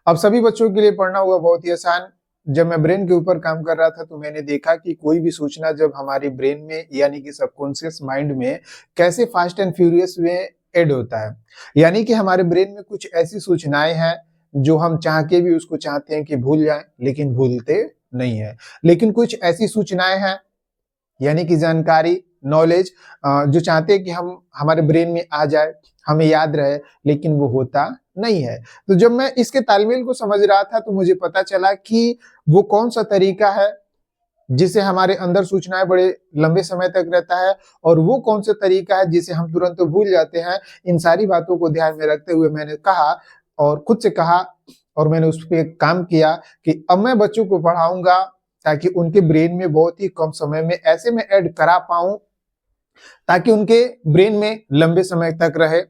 अब सभी बच्चों के लिए पढ़ना हुआ बहुत ही आसान। जब मैं ब्रेन के ऊपर काम कर रहा था तो मैंने देखा कि कोई भी सूचना जब हमारी ब्रेन में यानी कि सबकॉन्शियस माइंड में कैसे फास्ट एंड फ्यूरियस में ऐड होता है। यानी कि हमारे ब्रेन में कुछ ऐसी सूचनाएं हैं जो हम चाह के भी उसको चाहते हैं कि भूल जाएं, लेकिन भूलते नहीं है। लेकिन कुछ ऐसी सूचनाएं हैं यानी कि जानकारी, नॉलेज जो चाहते हैं कि हम हमारे ब्रेन में आ जाए, हमें याद रहे, लेकिन वो होता नहीं है। तो जब मैं इसके तालमेल को समझ रहा था तो मुझे पता चला कि वो कौन-सा तरीका है जिससे हमारे अंदर सूचनाएँ बड़े लंबे समय तक रहता है और वो कौन-सा तरीका है जिसे हम तुरंत भूल जाते हैं। इन सारी बातों को ध्यान में रखते हुए मैंने कहा और खुद से कहा और मैंने उस पे काम किया कि अब मैं बच्चों को पढ़ाऊँगा ताकि उनके ब्रेन में बहुत ही कम समय में ऐसे में ऐड करा पाऊँ ताकि उनके ब्रेन में लंबे समय तक रहे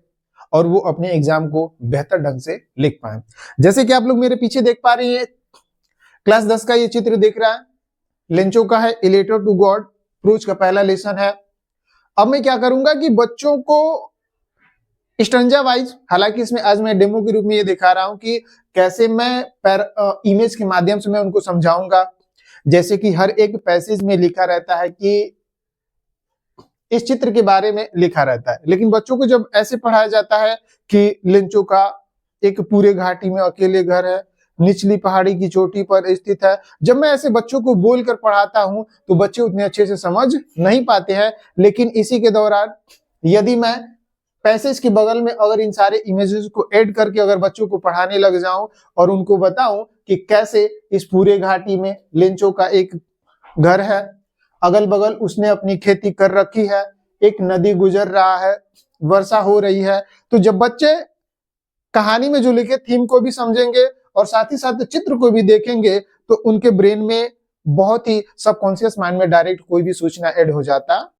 और वो अपने एग्जाम को बेहतर ढंग से लिख पाएं। जैसे कि आप लोग मेरे पीछे देख पा रही हैं, क्लास 10 का ये चित्र दिख रहा है, लेंचो का है, ए लेटर टू गॉड, प्रूच का पहला लेसन है। अब मैं क्या करूंगा कि बच्चों को स्ट्रंजा वाइज, हालांकि इसमें आज मैं डेमो के रूप में ये दिखा रहा हूं कि कैसे मैं इमेज के माध्यम से मैं उनको समझाऊंगा। जैसे कि हर एक पैसेज में लिखा रहता है कि इस चित्र के बारे में लिखा रहता है, लेकिन बच्चों को जब ऐसे पढ़ाया जाता है कि लेंचो का एक पूरे घाटी में अकेले घर है, निचली पहाड़ी की चोटी पर स्थित है। जब मैं ऐसे बच्चों को बोलकर पढ़ाता हूं तो बच्चे उतने अच्छे से समझ नहीं पाते हैं, लेकिन इसी के दौरान यदि मैं पैसेज के बगल में अगर इन सारे इमेजेस को ऐड करके अगर बच्चों को पढ़ाने लग जाऊं और उनको बताऊं कि कैसे इस पूरे घाटी में लेंचो का एक घर है, अगल बगल उसने अपनी खेती कर रखी है, एक नदी गुजर रहा है, वर्षा हो रही है, तो जब बच्चे कहानी में जो लिखे थीम को भी समझेंगे और साथ ही साथ चित्र को भी देखेंगे तो उनके ब्रेन में बहुत ही सबकॉन्शियस माइंड में डायरेक्ट कोई भी सूचना ऐड हो जाता